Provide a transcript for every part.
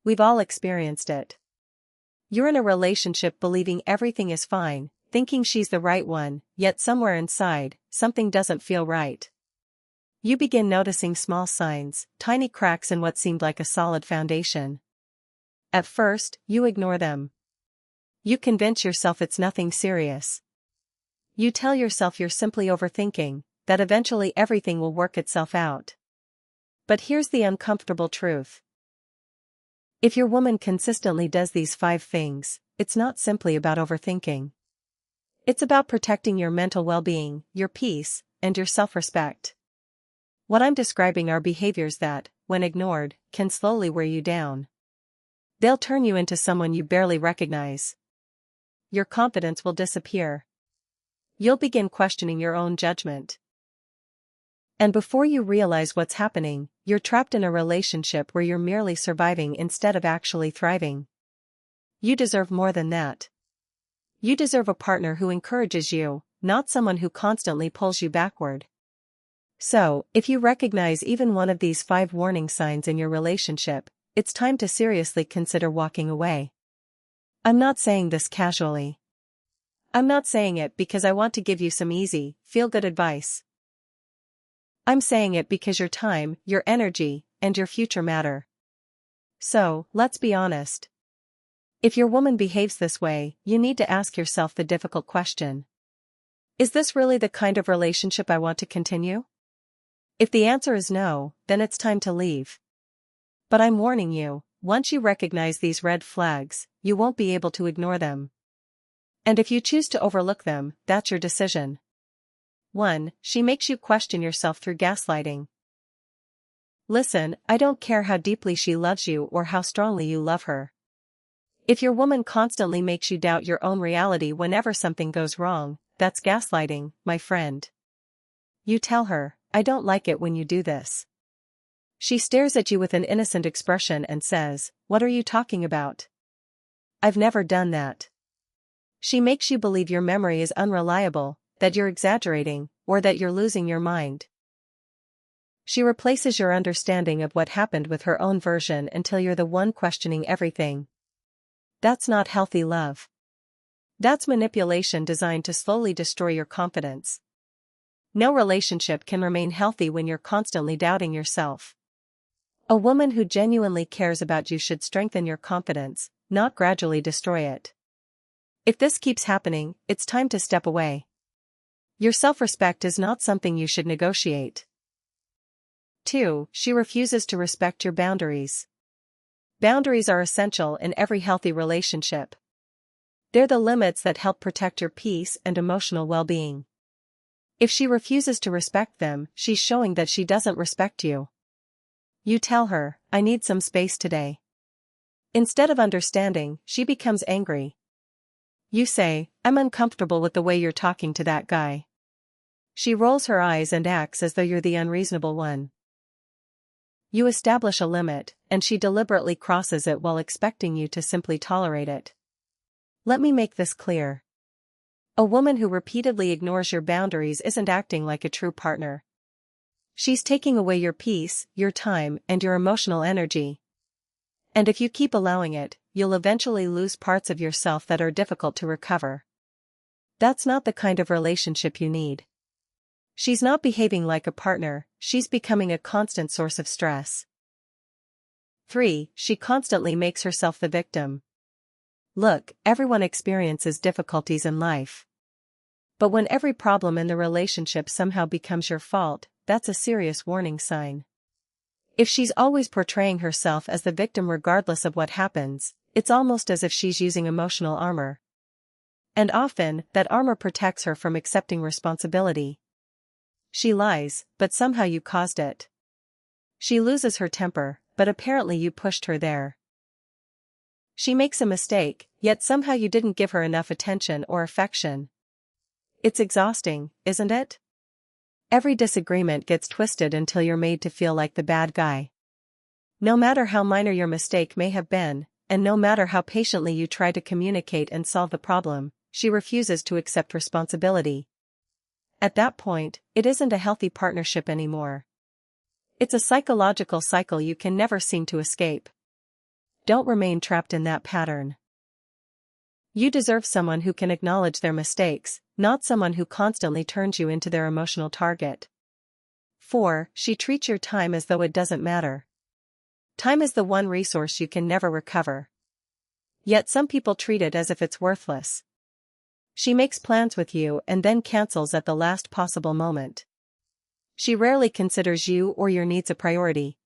We've all experienced it. You're in a relationship believing everything is fine, thinking she's the right one, yet somewhere inside, something doesn't feel right. You begin noticing small signs, tiny cracks in what seemed like a solid foundation. At first, you ignore them. You convince yourself it's nothing serious. You tell yourself you're simply overthinking, that eventually everything will work itself out. But here's the uncomfortable truth. If your woman consistently does these 5 things, it's not simply about overthinking. It's about protecting your mental well-being, your peace, and your self-respect. What I'm describing are behaviors that, when ignored, can slowly wear you down. They'll turn you into someone you barely recognize. Your confidence will disappear. You'll begin questioning your own judgment. And before you realize what's happening, you're trapped in a relationship where you're merely surviving instead of actually thriving. You deserve more than that. You deserve a partner who encourages you, not someone who constantly pulls you backward. So, if you recognize even one of these 5 warning signs in your relationship, it's time to seriously consider walking away. I'm not saying this casually. I'm not saying it because I want to give you some easy, feel-good advice. I'm saying it because your time, your energy, and your future matter. So, let's be honest. If your woman behaves this way, you need to ask yourself the difficult question. Is this really the kind of relationship I want to continue? If the answer is no, then it's time to leave. But I'm warning you, once you recognize these red flags, you won't be able to ignore them. And if you choose to overlook them, that's your decision. 1. She makes you question yourself through gaslighting. Listen, I don't care how deeply she loves you or how strongly you love her. If your woman constantly makes you doubt your own reality whenever something goes wrong, that's gaslighting, my friend. You tell her, I don't like it when you do this. She stares at you with an innocent expression and says, what are you talking about? I've never done that. She makes you believe your memory is unreliable, that you're exaggerating, or that you're losing your mind. She replaces your understanding of what happened with her own version until you're the one questioning everything. That's not healthy love. That's manipulation designed to slowly destroy your confidence. No relationship can remain healthy when you're constantly doubting yourself. A woman who genuinely cares about you should strengthen your confidence, not gradually destroy it. If this keeps happening, it's time to step away. Your self-respect is not something you should negotiate. 2. She refuses to respect your boundaries. Boundaries are essential in every healthy relationship. They're the limits that help protect your peace and emotional well-being. If she refuses to respect them, she's showing that she doesn't respect you. You tell her, I need some space today. Instead of understanding, she becomes angry. You say, I'm uncomfortable with the way you're talking to that guy. She rolls her eyes and acts as though you're the unreasonable one. You establish a limit, and she deliberately crosses it while expecting you to simply tolerate it. Let me make this clear. A woman who repeatedly ignores your boundaries isn't acting like a true partner. She's taking away your peace, your time, and your emotional energy. And if you keep allowing it, you'll eventually lose parts of yourself that are difficult to recover. That's not the kind of relationship you need. She's not behaving like a partner, she's becoming a constant source of stress. 3. She constantly makes herself the victim. Look, everyone experiences difficulties in life. But when every problem in the relationship somehow becomes your fault, that's a serious warning sign. If she's always portraying herself as the victim regardless of what happens, it's almost as if she's using emotional armor. And often, that armor protects her from accepting responsibility. She lies, but somehow you caused it. She loses her temper, but apparently you pushed her there. She makes a mistake, yet somehow you didn't give her enough attention or affection. It's exhausting, isn't it? Every disagreement gets twisted until you're made to feel like the bad guy. No matter how minor your mistake may have been, and no matter how patiently you try to communicate and solve the problem, she refuses to accept responsibility. At that point, it isn't a healthy partnership anymore. It's a psychological cycle you can never seem to escape. Don't remain trapped in that pattern. You deserve someone who can acknowledge their mistakes, not someone who constantly turns you into their emotional target. 4. She treats your time as though it doesn't matter. Time is the one resource you can never recover. Yet some people treat it as if it's worthless. She makes plans with you and then cancels at the last possible moment. She rarely considers you or your needs a priority.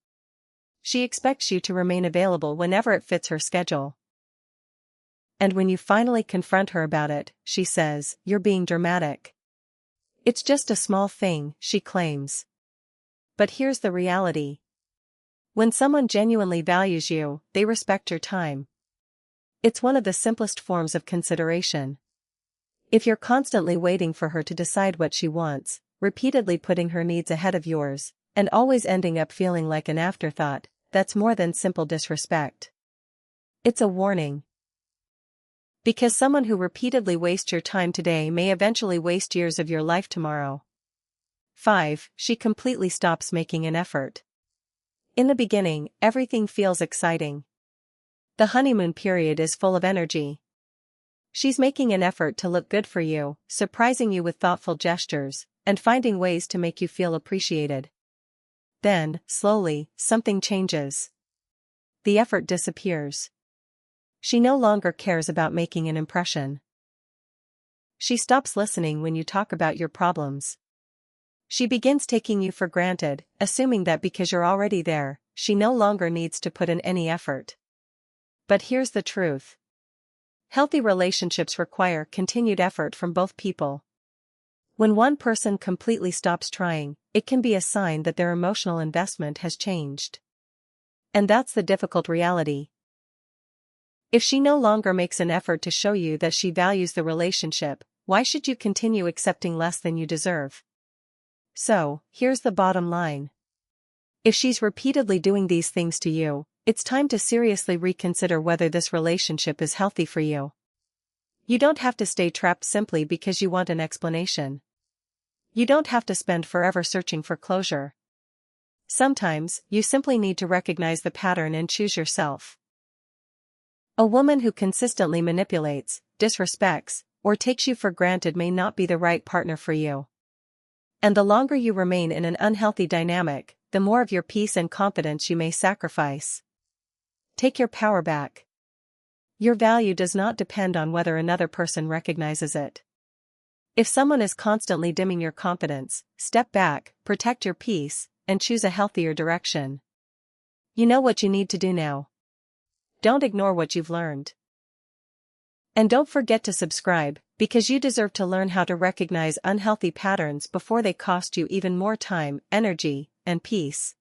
She expects you to remain available whenever it fits her schedule. And when you finally confront her about it, she says, "You're being dramatic." It's just a small thing, she claims. But here's the reality. When someone genuinely values you, they respect your time. It's one of the simplest forms of consideration. If you're constantly waiting for her to decide what she wants, repeatedly putting her needs ahead of yours, and always ending up feeling like an afterthought, that's more than simple disrespect. It's a warning. Because someone who repeatedly wastes your time today may eventually waste years of your life tomorrow. 5. She completely stops making an effort. In the beginning, everything feels exciting. The honeymoon period is full of energy. She's making an effort to look good for you, surprising you with thoughtful gestures, and finding ways to make you feel appreciated. Then, slowly, something changes. The effort disappears. She no longer cares about making an impression. She stops listening when you talk about your problems. She begins taking you for granted, assuming that because you're already there, she no longer needs to put in any effort. But here's the truth. Healthy relationships require continued effort from both people. When one person completely stops trying, it can be a sign that their emotional investment has changed. And that's the difficult reality. If she no longer makes an effort to show you that she values the relationship, why should you continue accepting less than you deserve? So, here's the bottom line. If she's repeatedly doing these things to you, it's time to seriously reconsider whether this relationship is healthy for you. You don't have to stay trapped simply because you want an explanation. You don't have to spend forever searching for closure. Sometimes, you simply need to recognize the pattern and choose yourself. A woman who consistently manipulates, disrespects, or takes you for granted may not be the right partner for you. And the longer you remain in an unhealthy dynamic, the more of your peace and confidence you may sacrifice. Take your power back. Your value does not depend on whether another person recognizes it. If someone is constantly dimming your confidence, step back, protect your peace, and choose a healthier direction. You know what you need to do now. Don't ignore what you've learned. And don't forget to subscribe, because you deserve to learn how to recognize unhealthy patterns before they cost you even more time, energy, and peace.